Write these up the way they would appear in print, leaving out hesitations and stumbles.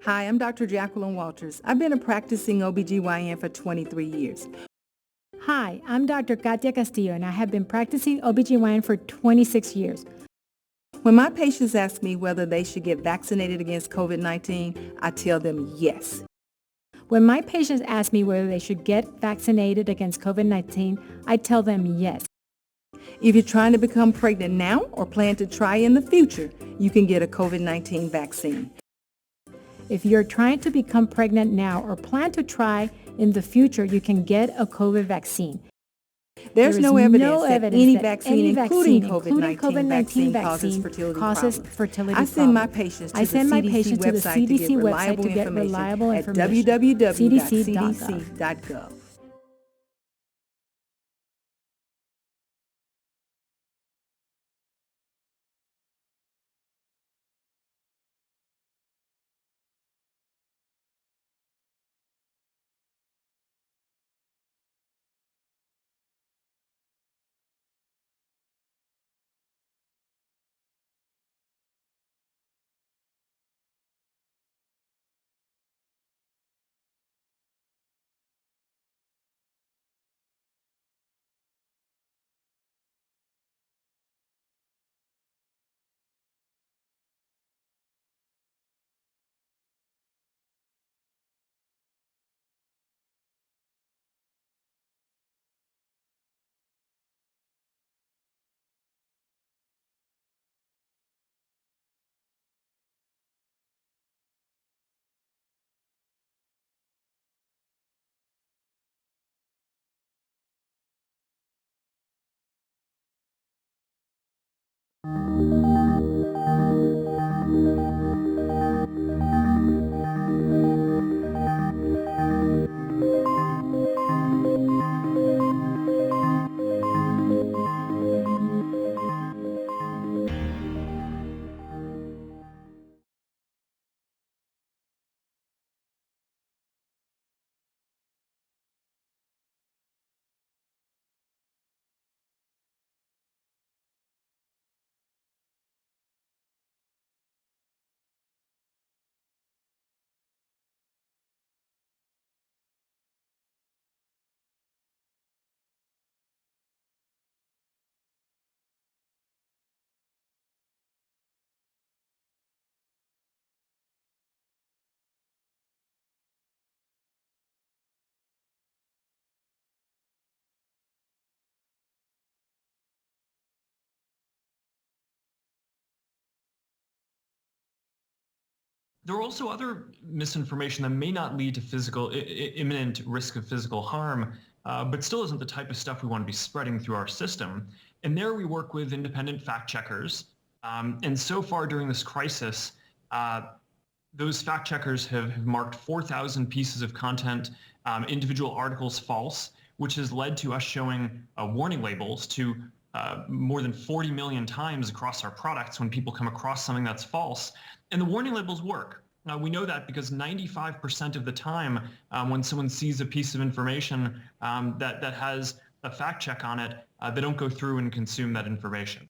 Hi, I'm Dr. Jacque Ellul. I've been a practicing OBGYN for 23 years. Hi, I'm Dr. Katia Castillo, and I have been practicing OBGYN for 26 years. When my patients ask me whether they should get vaccinated against COVID-19, I tell them yes. When my patients ask me whether they should get vaccinated against COVID-19, I tell them yes. If you're trying to become pregnant now or plan to try in the future, you can get a COVID-19 vaccine. If you're trying to become pregnant now or plan to try in the future, you can get a COVID vaccine. There's no evidence that any vaccine, including COVID-19 vaccine, causes fertility problems. I send my patients to the CDC website to get reliable information at www.cdc.gov. There are also other misinformation that may not lead to imminent risk of physical harm, but still isn't the type of stuff we want to be spreading through our system. And there we work with independent fact checkers. And so far during this crisis, those fact checkers have marked 4,000 pieces of content, individual articles false, which has led to us showing warning labels to more than 40 million times across our products when people come across something that's false. And the warning labels work. We know that because 95% of the time when someone sees a piece of information that has a fact check on it, they don't go through and consume that information.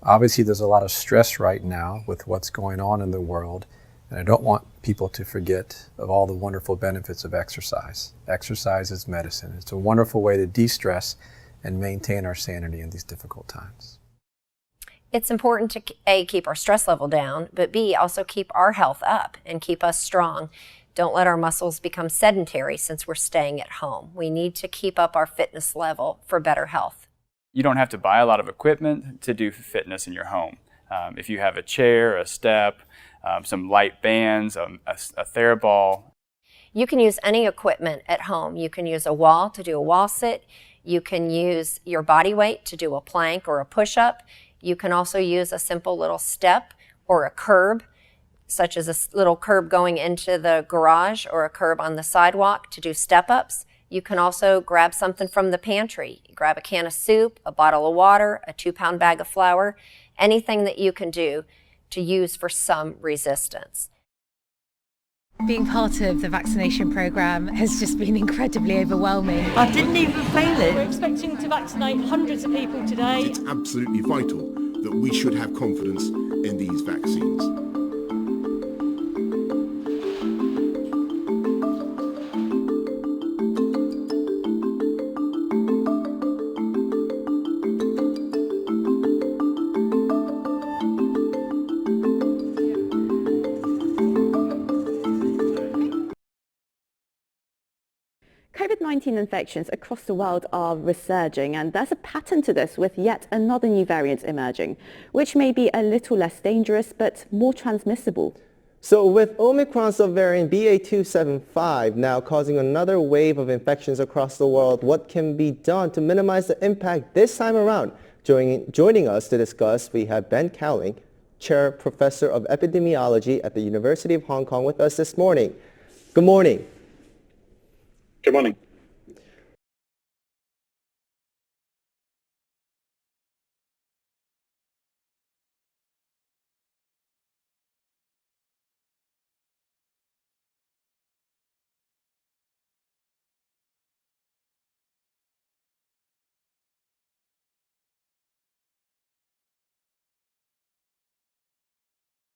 Obviously, there's a lot of stress right now with what's going on in the world, and I don't want people to forget of all the wonderful benefits of exercise. Exercise is medicine. It's a wonderful way to de-stress and maintain our sanity in these difficult times. It's important to A, keep our stress level down, but B, also keep our health up and keep us strong. Don't let our muscles become sedentary since we're staying at home. We need to keep up our fitness level for better health. You don't have to buy a lot of equipment to do fitness in your home. If you have a chair, a step, some light bands, a TheraBall. You can use any equipment at home. You can use a wall to do a wall sit. You can use your body weight to do a plank or a push-up. You can also use a simple little step or a curb, such as a little curb going into the garage or a curb on the sidewalk to do step-ups. You can also grab something from the pantry. Grab a can of soup, a bottle of water, a 2-pound bag of flour, anything that you can do to use for some resistance. Being part of the vaccination program has just been incredibly overwhelming. I didn't even feel it. We're expecting to vaccinate hundreds of people today. It's absolutely vital that we should have confidence in these vaccines. COVID-19 infections across the world are resurging, and there's a pattern to this with yet another new variant emerging, which may be a little less dangerous but more transmissible. So with Omicron subvariant BA.275 now causing another wave of infections across the world, what can be done to minimize the impact this time around? Joining us to discuss, we have Ben Cowling, Chair Professor of Epidemiology at the University of Hong Kong with us this morning. Good morning. Good morning.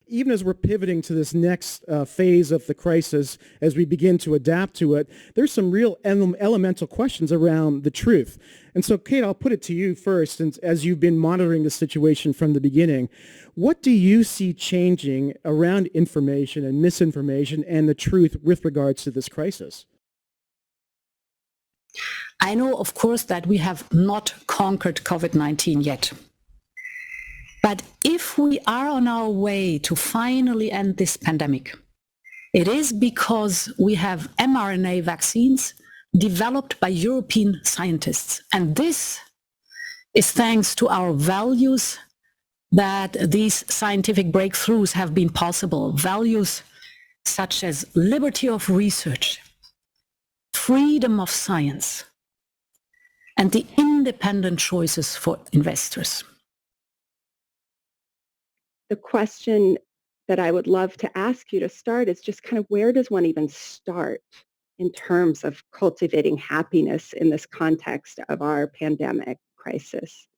Even as we're pivoting to this next phase of the crisis, as we begin to adapt to it, there's some real elemental questions around the truth. And so, Kate, I'll put it to you first, and as you've been monitoring the situation from the beginning, what do you see changing around information and misinformation and the truth with regards to this crisis? I know, of course, that we have not conquered COVID-19 yet. But if we are on our way to finally end this pandemic, it is because we have mRNA vaccines developed by European scientists. And this is thanks to our values that these scientific breakthroughs have been possible. Values such as liberty of research, freedom of science, and the independent choices for investors. The question that I would love to ask you to start is just kind of, where does one even start in terms of cultivating happiness in this context of our pandemic crisis?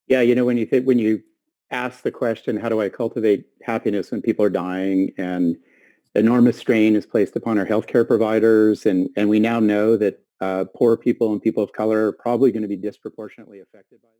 Yeah, you know, when you ask the question, how do I cultivate happiness when people are dying and enormous strain is placed upon our healthcare providers, and we now know that poor people and people of color are probably going to be disproportionately affected by this.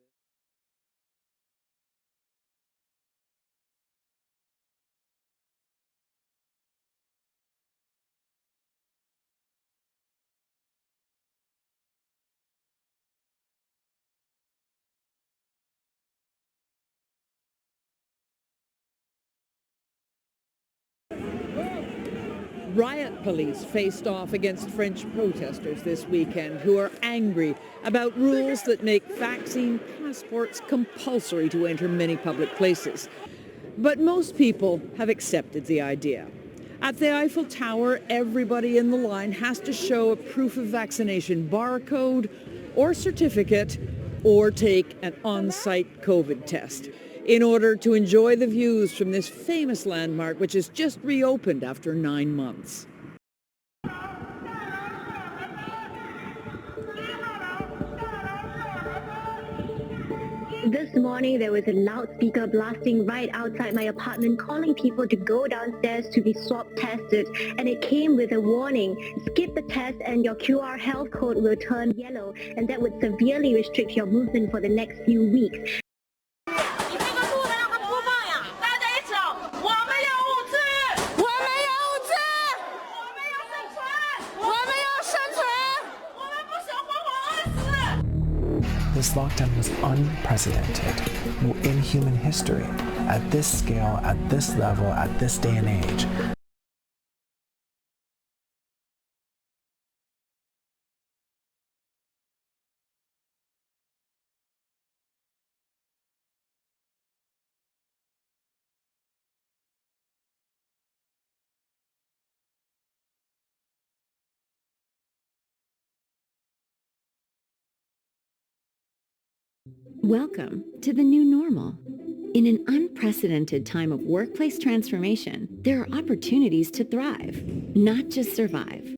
Riot police faced off against French protesters this weekend who are angry about rules that make vaccine passports compulsory to enter many public places. But most people have accepted the idea. At the Eiffel Tower, everybody in the line has to show a proof of vaccination barcode or certificate or take an on-site COVID test in order to enjoy the views from this famous landmark, which has just reopened after 9 months. This morning, there was a loudspeaker blasting right outside my apartment, calling people to go downstairs to be swab tested. And it came with a warning: skip the test and your QR health code will turn yellow, and that would severely restrict your movement for the next few weeks. This lockdown was unprecedented in human history, at this scale, at this level, at this day and age. Welcome to the new normal. In an unprecedented time of workplace transformation, there are opportunities to thrive, not just survive.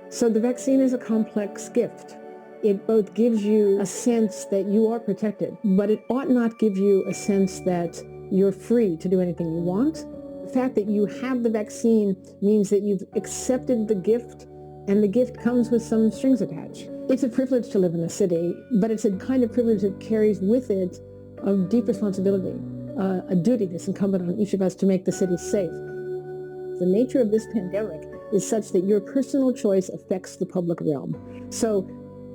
So the vaccine is a complex gift. It both gives you a sense that you are protected, but it ought not give you a sense that you're free to do anything you want. The fact that you have the vaccine means that you've accepted the gift, and the gift comes with some strings attached. It's a privilege to live in a city, but it's a kind of privilege that carries with it a deep responsibility, a duty that's incumbent on each of us to make the city safe. The nature of this pandemic is such that your personal choice affects the public realm. So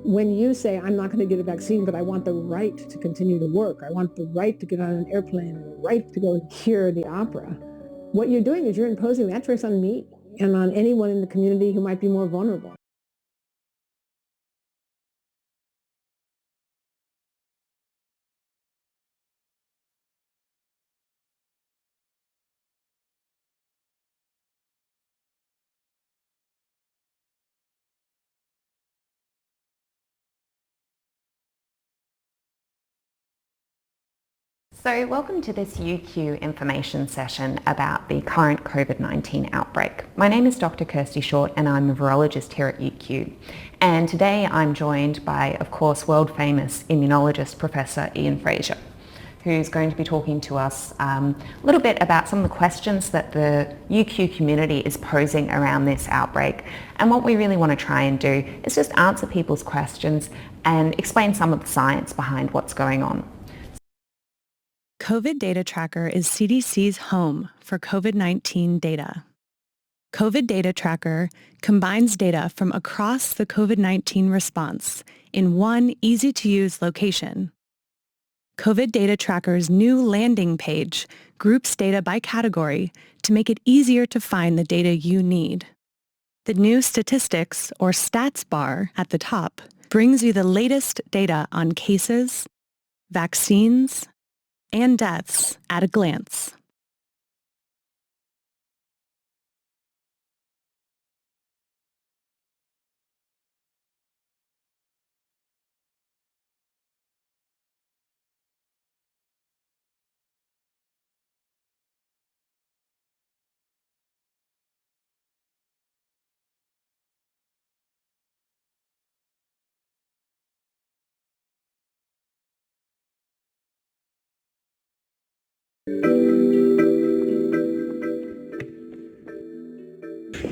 when you say, I'm not going to get a vaccine, but I want the right to continue to work, I want the right to get on an airplane, and the right to go hear the opera, what you're doing is you're imposing that choice on me and on anyone in the community who might be more vulnerable. So welcome to this UQ information session about the current COVID-19 outbreak. My name is Dr. Kirsty Short and I'm a virologist here at UQ. And today I'm joined by, of course, world famous immunologist Professor Ian Fraser, who's going to be talking to us a little bit about some of the questions that the UQ community is posing around this outbreak. And what we really want to try and do is just answer people's questions and explain some of the science behind what's going on. COVID Data Tracker is CDC's home for COVID-19 data. COVID Data Tracker combines data from across the COVID-19 response in one easy-to-use location. COVID Data Tracker's new landing page groups data by category to make it easier to find the data you need. The new statistics, or stats bar at the top, brings you the latest data on cases, vaccines, and deaths at a glance.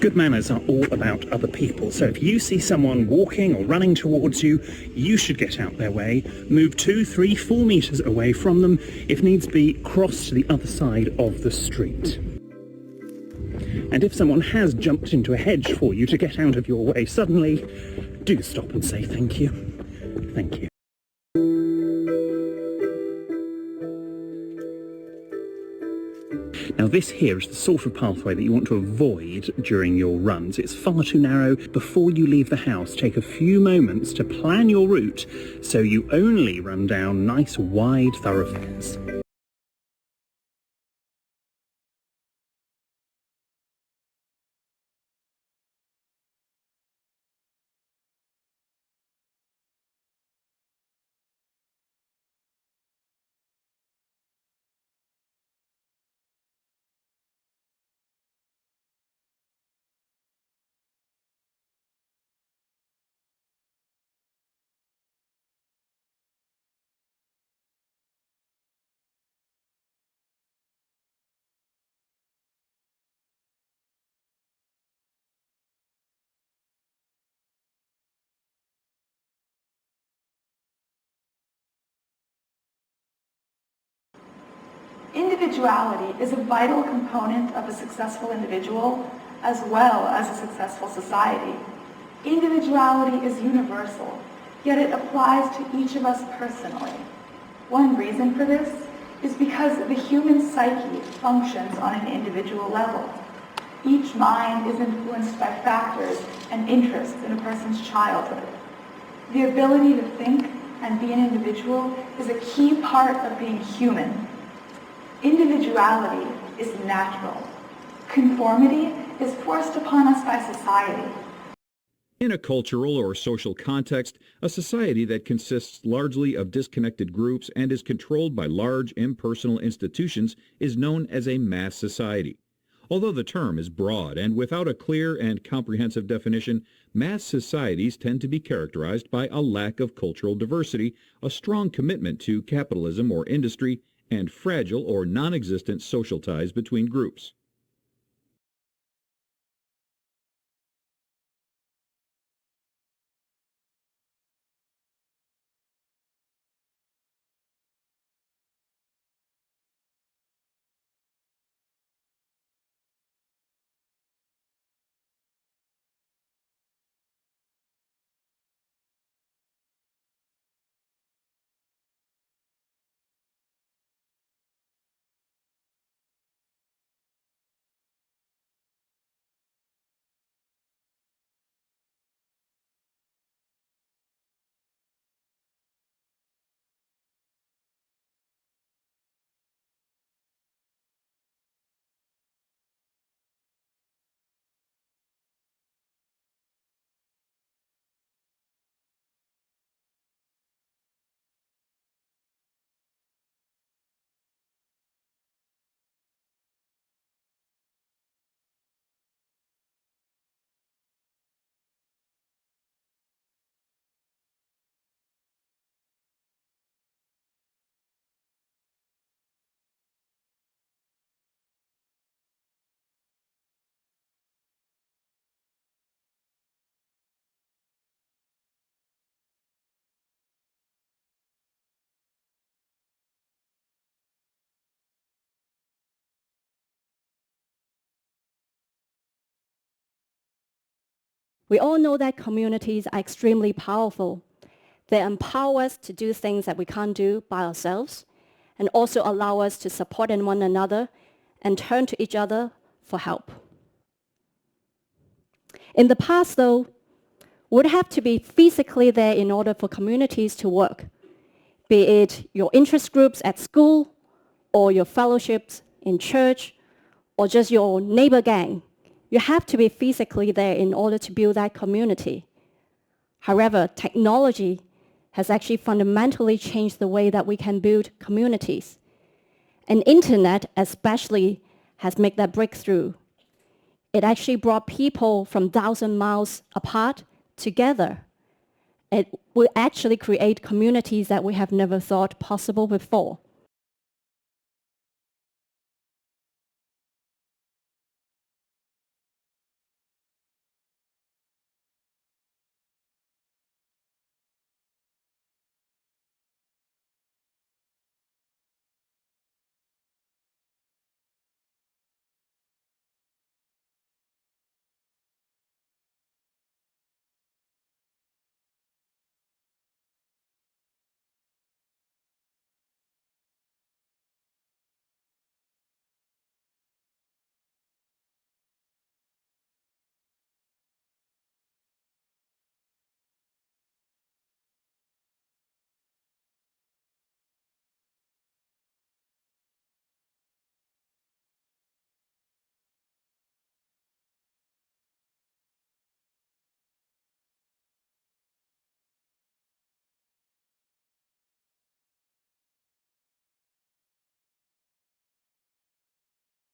Good manners are all about other people, so if you see someone walking or running towards you, you should get out their way, move 2, 3, 4 meters away from them, if needs be, cross to the other side of the street. And if someone has jumped into a hedge for you to get out of your way suddenly, do stop and say thank you. Thank you. Now this here is the sort of pathway that you want to avoid during your runs. It's far too narrow. Before you leave the house, take a few moments to plan your route so you only run down nice wide thoroughfares. Individuality is a vital component of a successful individual as well as a successful society. Individuality is universal, yet it applies to each of us personally. One reason for this is because the human psyche functions on an individual level. Each mind is influenced by factors and interests in a person's childhood. The ability to think and be an individual is a key part of being human. Individuality is natural. Conformity is forced upon us by society. In a cultural or social context, a society that consists largely of disconnected groups and is controlled by large impersonal institutions is known as a mass society. Although the term is broad and without a clear and comprehensive definition, mass societies tend to be characterized by a lack of cultural diversity, a strong commitment to capitalism or industry, and fragile or non-existent social ties between groups. We all know that communities are extremely powerful. They empower us to do things that we can't do by ourselves, and also allow us to support one another and turn to each other for help. In the past, though, we would have to be physically there in order for communities to work, be it your interest groups at school, or your fellowships in church, or just your neighbor gang. You have to be physically there in order to build that community. However, technology has actually fundamentally changed the way that we can build communities. And internet especially has made that breakthrough. It actually brought people from 1,000 miles apart together. It will actually create communities that we have never thought possible before.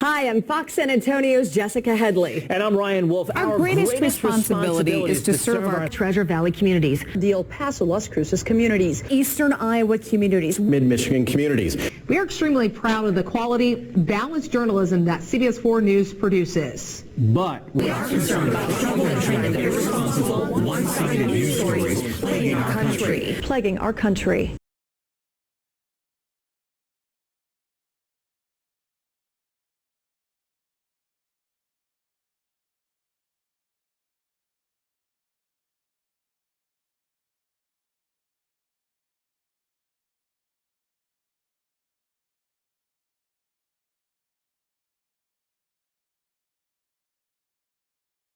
Hi, I'm Fox San Antonio's Jacque Ellul. And I'm Ryan Wolf. Our greatest responsibility is to serve our Treasure Valley communities, the El Paso, Las Cruces communities, Eastern Iowa communities, Mid-Michigan communities. We are extremely proud of the quality, balanced journalism that CBS 4 News produces. But we are concerned about the trouble and trend of irresponsible, one-sided news stories plaguing our country. Plaguing our country.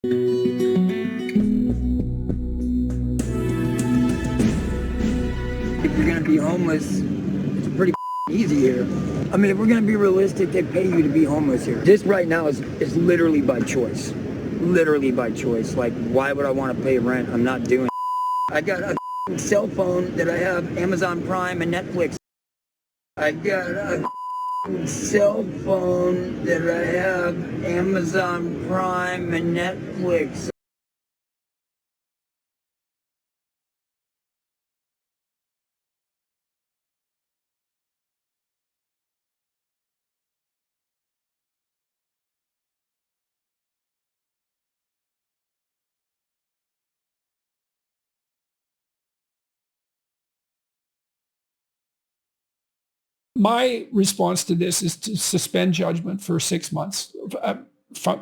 If you're going to be homeless, it's pretty easy here. I mean, if we're going to be realistic, they pay you to be homeless here. This right now is literally by choice. Literally by choice. Like, why would I want to pay rent? I'm not doing it. I got a cell phone that I have Amazon Prime and Netflix. I got a cell phone that I have Amazon Prime and Netflix. My response to this is to suspend judgment for 6 months,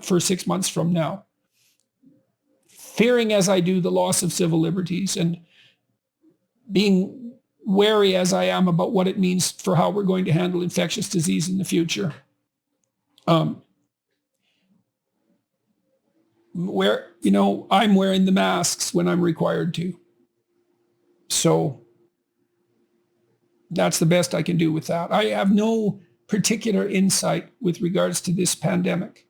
for 6 months from now. Fearing as I do the loss of civil liberties and being wary as I am about what it means for how we're going to handle infectious disease in the future. I'm wearing the masks when I'm required to. So that's the best I can do with that. I have no particular insight with regards to this pandemic.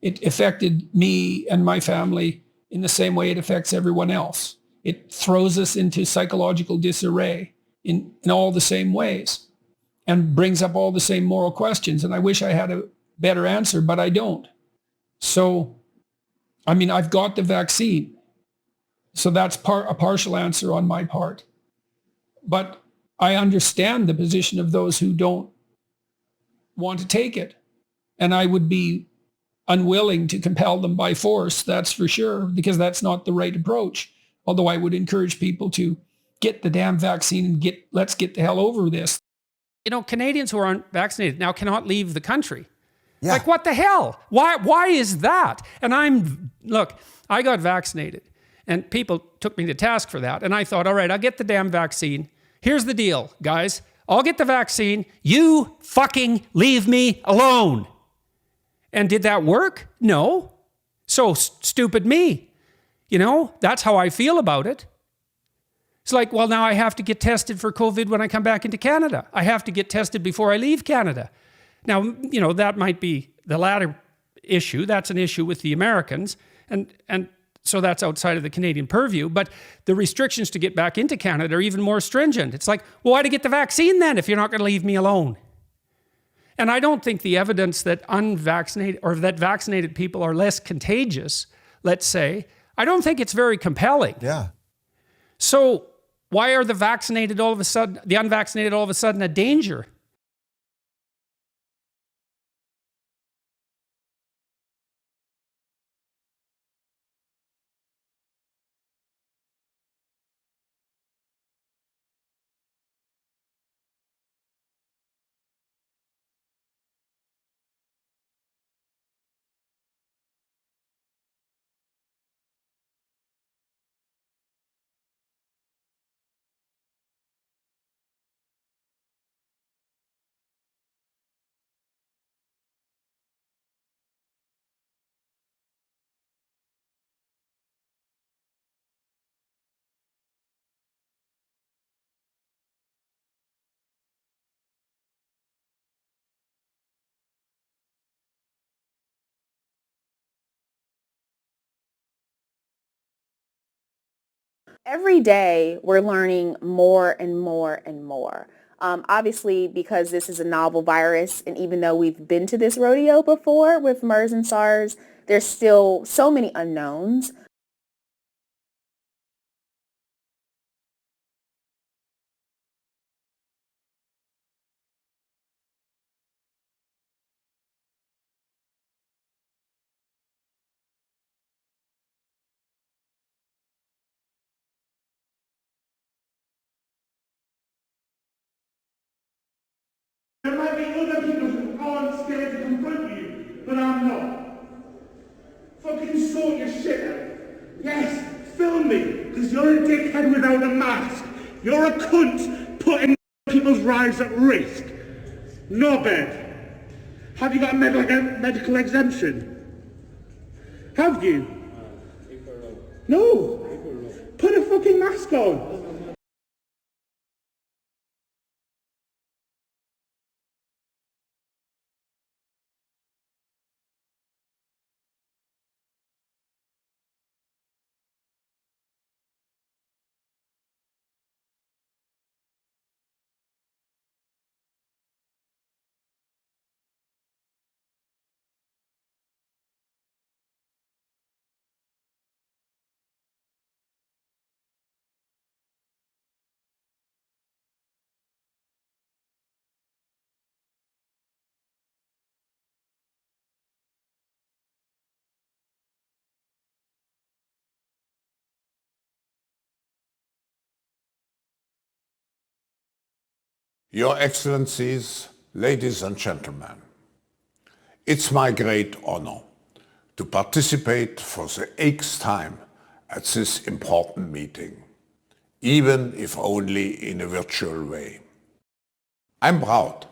It affected me and my family in the same way it affects everyone else. It throws us into psychological disarray in all the same ways and brings up all the same moral questions. And I wish I had a better answer, but I don't. So, I mean, I've got the vaccine. So that's a partial answer on my part. But I understand the position of those who don't want to take it. And I would be unwilling to compel them by force, that's for sure, because that's not the right approach. Although I would encourage people to get the damn vaccine and let's get the hell over this. You know, Canadians who aren't vaccinated now cannot leave the country. Yeah. Like, what the hell? Why is that? And look, I got vaccinated and people took me to task for that. And I thought, all right, I'll get the damn vaccine. Here's the deal, guys. I'll get the vaccine. You fucking leave me alone. And did that work? No. So stupid me. You know, that's how I feel about it. It's like, well, now I have to get tested for COVID when I come back into Canada. I have to get tested before I leave Canada. Now, you know, that might be the latter issue. That's an issue with the Americans. And so that's outside of the Canadian purview. But the restrictions to get back into Canada are even more stringent. It's like, well, why to get the vaccine then if you're not going to leave me alone? And I don't think the evidence that unvaccinated or that vaccinated people are less contagious, let's say, I don't think it's very compelling. Yeah. So why are the unvaccinated all of a sudden a danger? Every day, we're learning more and more and more Obviously, because this is a novel virus, and even though we've been to this rodeo before with MERS and SARS, there's still so many unknowns. There might be other people who aren't scared to confront you, but I'm not. Fucking sort your shit out. Yes, film me, because you're a dickhead without a mask. You're a cunt putting people's lives at risk. No, bed. Have you got a medical exemption? Have you? No. Put a fucking mask on. Your Excellencies, ladies and gentlemen, it's my great honor to participate for the 8th time at this important meeting, even if only in a virtual way. I'm proud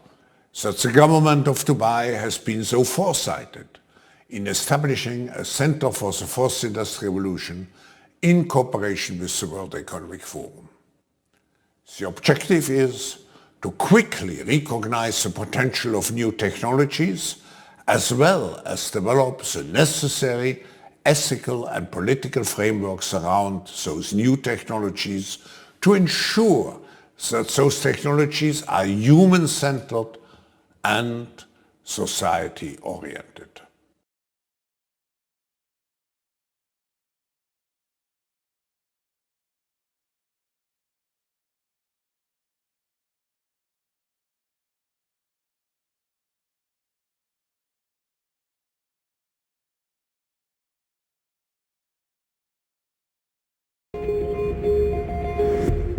that the government of Dubai has been so foresighted in establishing a Center for the Fourth Industrial Revolution in cooperation with the World Economic Forum. The objective is to quickly recognize the potential of new technologies as well as develop the necessary ethical and political frameworks around those new technologies to ensure that those technologies are human-centered and society-oriented.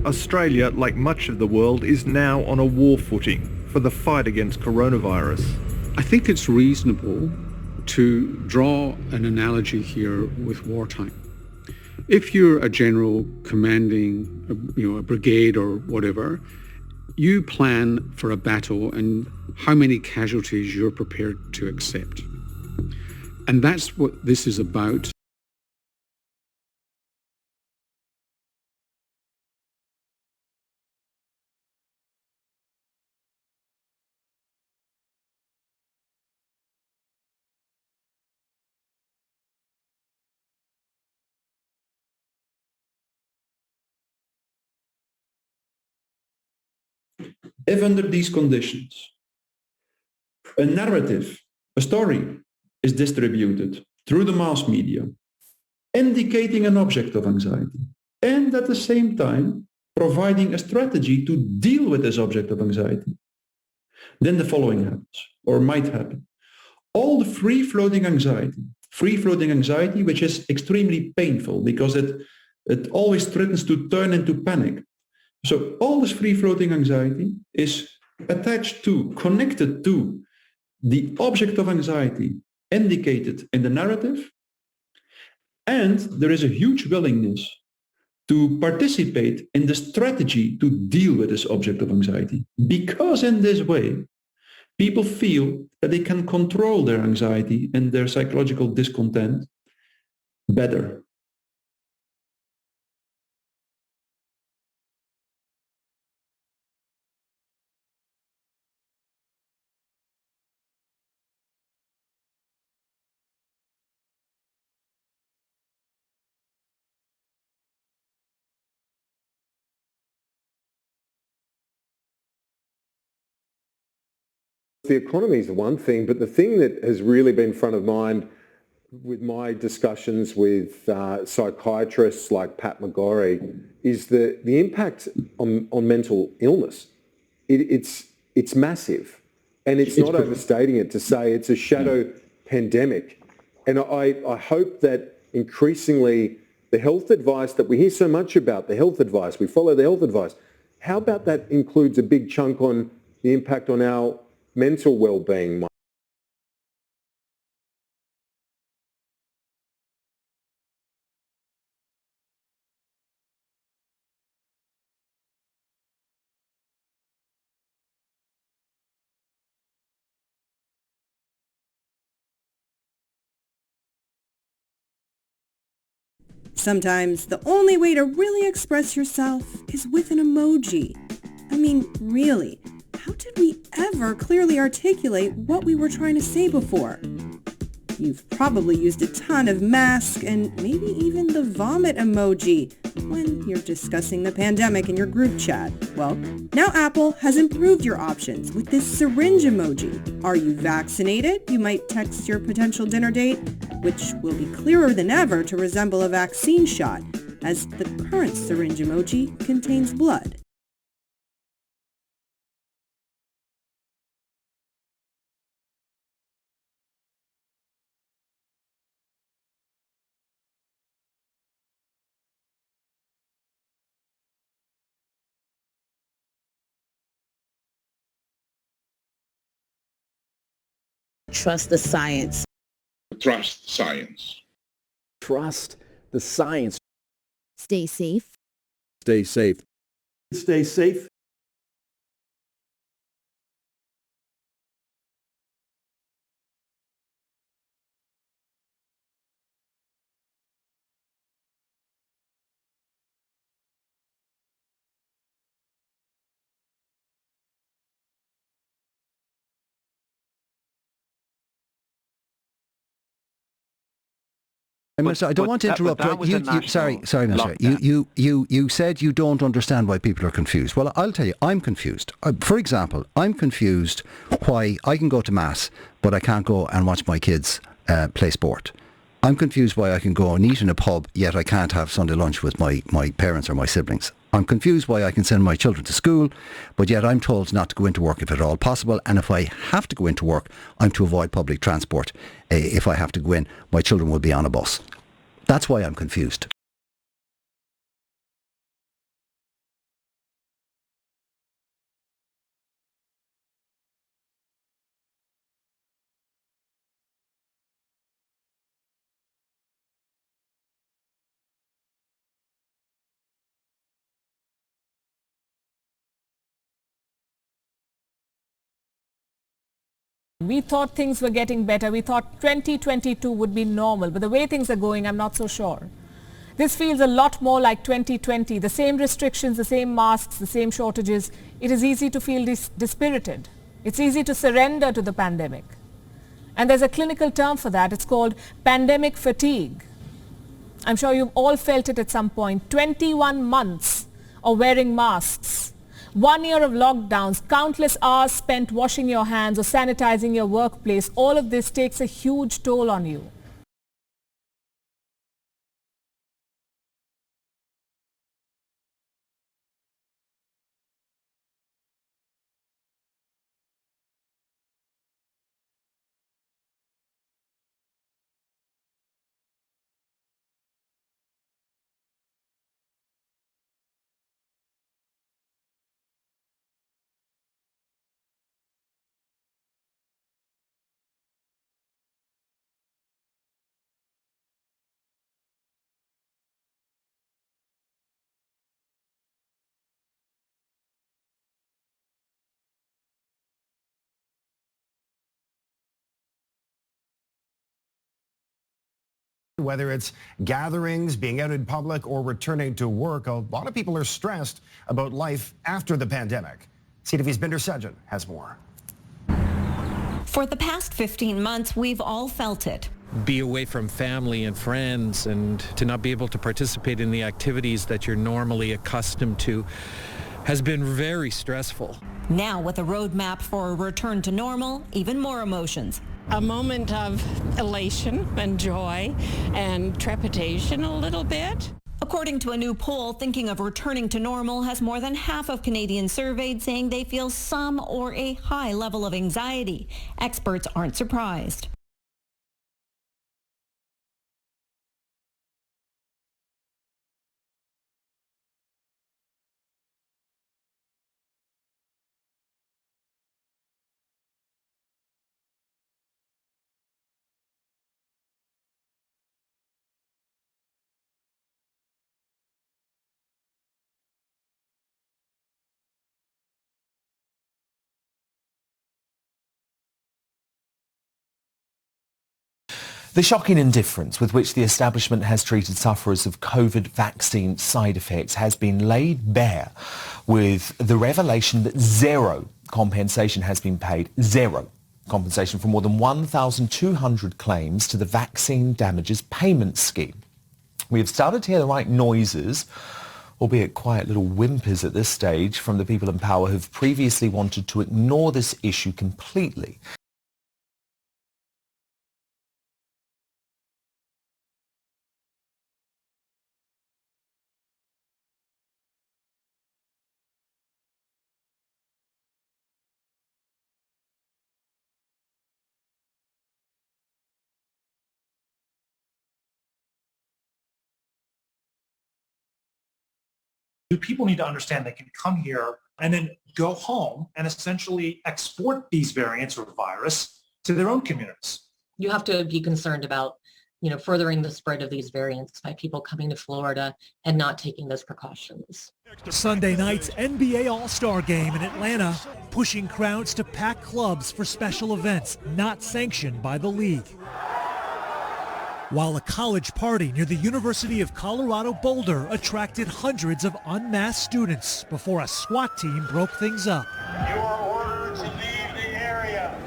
Australia, like much of the world, is now on a war footing for the fight against coronavirus. I think it's reasonable to draw an analogy here with wartime. If you're a general commanding a brigade or whatever, you plan for a battle and how many casualties you're prepared to accept. And that's what this is about. If under these conditions, a narrative, a story is distributed through the mass media, indicating an object of anxiety, and at the same time providing a strategy to deal with this object of anxiety, then the following happens, or might happen. All the free-floating anxiety, which is extremely painful because it always threatens to turn into panic. So all this free-floating anxiety is attached to, connected to the object of anxiety indicated in the narrative, and there is a huge willingness to participate in the strategy to deal with this object of anxiety, because in this way, people feel that they can control their anxiety and their psychological discontent better. The economy is one thing, but the thing that has really been front of mind with my discussions with psychiatrists like Pat McGorry is the impact on mental illness. It's massive, and it's not overstating it to say it's a shadow pandemic. And I hope that increasingly the health advice that we hear so much about, the health advice, we follow the health advice. How about that includes a big chunk on the impact on our mental well-being, Mike? Sometimes the only way to really express yourself is with an emoji. I mean, really, how did we ever clearly articulate what we were trying to say before? You've probably used a ton of mask and maybe even the vomit emoji when you're discussing the pandemic in your group chat. Well, now Apple has improved your options with this syringe emoji. Are you vaccinated? You might text your potential dinner date, which will be clearer than ever to resemble a vaccine shot, as the current syringe emoji contains blood. Trust the science. Trust science. Trust the science. Stay safe. Stay safe. Stay safe. I don't want to interrupt. Sorry, Mr. You said you don't understand why people are confused. Well, I'll tell you, I'm confused. For example, I'm confused why I can go to Mass, but I can't go and watch my kids play sport. I'm confused why I can go and eat in a pub, yet I can't have Sunday lunch with my parents or my siblings. I'm confused why I can send my children to school, but yet I'm told not to go into work if at all possible. And if I have to go into work, I'm to avoid public transport. If I have to go in, my children will be on a bus. That's why I'm confused. We thought things were getting better. We thought 2022 would be normal. But the way things are going, I'm not so sure. This feels a lot more like 2020. The same restrictions, the same masks, the same shortages. It is easy to feel dispirited. It's easy to surrender to the pandemic. And there's a clinical term for that. It's called pandemic fatigue. I'm sure you've all felt it at some point. 21 months of wearing masks. 1 year of lockdowns, countless hours spent washing your hands or sanitizing your workplace. All of this takes a huge toll on you. Whether it's gatherings, being out in public, or returning to work, a lot of people are stressed about life after the pandemic. CTV's Binder Sajjan has more. For the past 15 months, we've all felt it. Be away from family and friends and to not be able to participate in the activities that you're normally accustomed to has been very stressful. Now, with a roadmap for a return to normal, even more emotions. A moment of elation and joy and trepidation a little bit. According to a new poll, thinking of returning to normal has more than half of Canadians surveyed saying they feel some or a high level of anxiety. Experts aren't surprised. The shocking indifference with which the establishment has treated sufferers of COVID vaccine side effects has been laid bare with the revelation that zero compensation has been paid. Zero compensation for more than 1,200 claims to the Vaccine Damages Payment Scheme. We have started to hear the right noises, albeit quiet little whimpers at this stage, from the people in power who've previously wanted to ignore this issue completely. People need to understand they can come here and then go home and essentially export these variants or virus to their own communities. You have to be concerned about, furthering the spread of these variants by people coming to Florida and not taking those precautions. Sunday night's NBA All-Star Game in Atlanta, pushing crowds to pack clubs for special events not sanctioned by the league. While a college party near the University of Colorado Boulder attracted hundreds of unmasked students before a SWAT team broke things up. You are ordered to leave the area.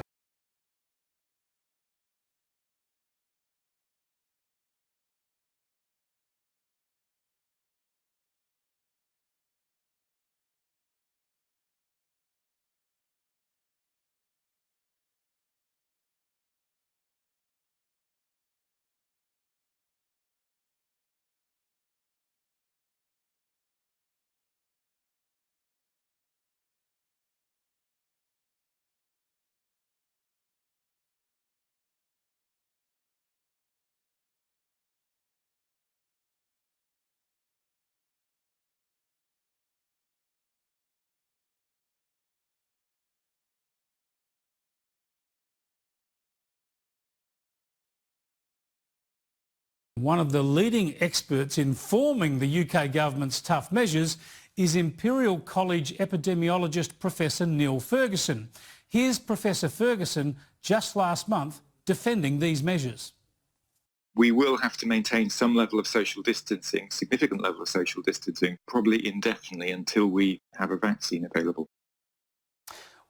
One of the leading experts informing the UK government's tough measures is Imperial College epidemiologist Professor Neil Ferguson. Here's Professor Ferguson just last month defending these measures. We will have to maintain some level of social distancing, significant level of social distancing, probably indefinitely until we have a vaccine available.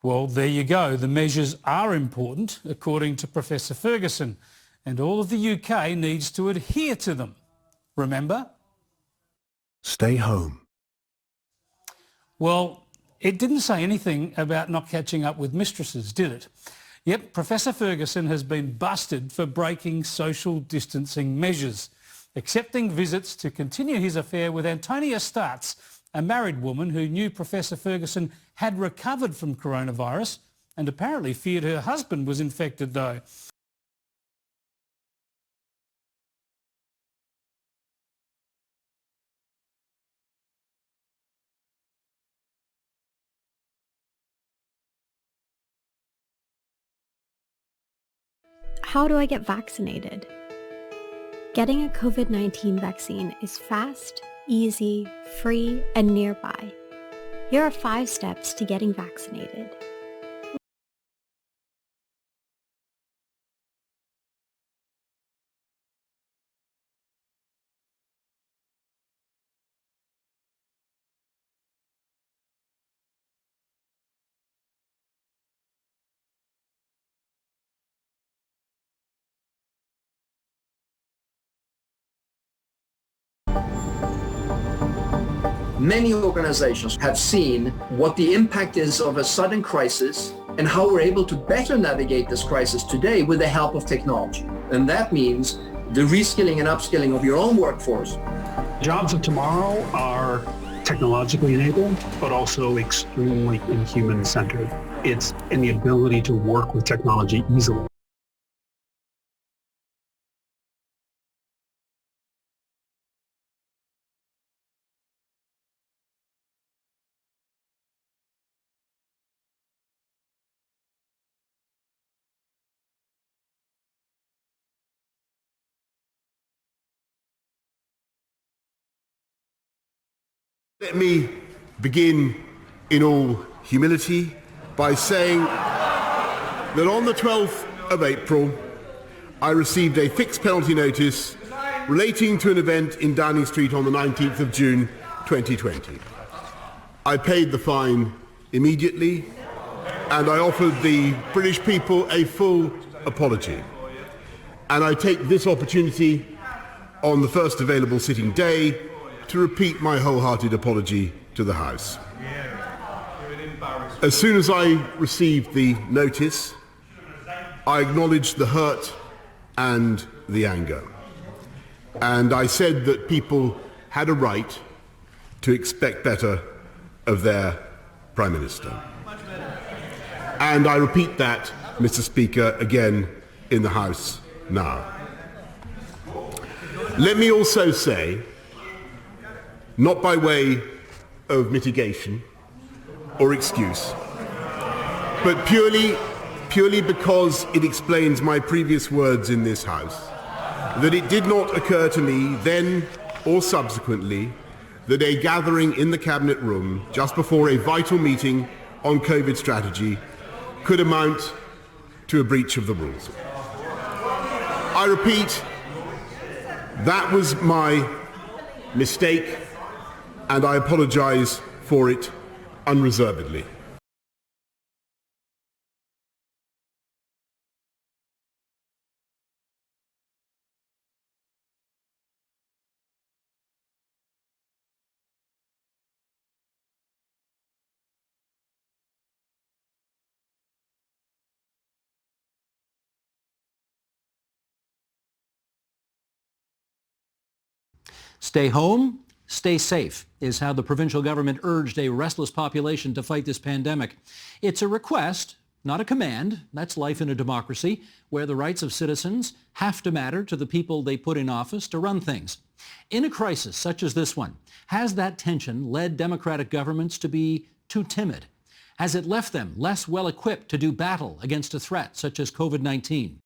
Well, there you go. The measures are important, according to Professor Ferguson, and all of the UK needs to adhere to them. Remember? Stay home. Well, it didn't say anything about not catching up with mistresses, did it? Yep, Professor Ferguson has been busted for breaking social distancing measures, accepting visits to continue his affair with Antonia Startz, a married woman who knew Professor Ferguson had recovered from coronavirus and apparently feared her husband was infected though. How do I get vaccinated? Getting a COVID-19 vaccine is fast, easy, free, and nearby. Here are 5 steps to getting vaccinated. Many organizations have seen what the impact is of a sudden crisis and how we're able to better navigate this crisis today with the help of technology. And that means the reskilling and upskilling of your own workforce. Jobs of tomorrow are technologically enabled, but also extremely human-centered. It's in the ability to work with technology easily. Let me begin in all humility by saying that on the 12th of April, I received a fixed penalty notice relating to an event in Downing Street on the 19th of June 2020. I paid the fine immediately and I offered the British people a full apology. And I take this opportunity on the first available sitting day to repeat my wholehearted apology to the House. As soon as I received the notice, I acknowledged the hurt and the anger. And I said that people had a right to expect better of their Prime Minister. And I repeat that, Mr. Speaker, again in the House now. Let me also say, not by way of mitigation or excuse, but purely because it explains my previous words in this House, that it did not occur to me then or subsequently that a gathering in the Cabinet room just before a vital meeting on COVID strategy could amount to a breach of the rules. I repeat, that was my mistake, and I apologize for it unreservedly. Stay home, stay safe is how the provincial government urged a restless population to fight this pandemic. It's a request, not a command. That's life in a democracy, where the rights of citizens have to matter to the people they put in office to run things. In a crisis such as this one, has that tension led democratic governments to be too timid? Has it left them less well-equipped to do battle against a threat such as COVID-19?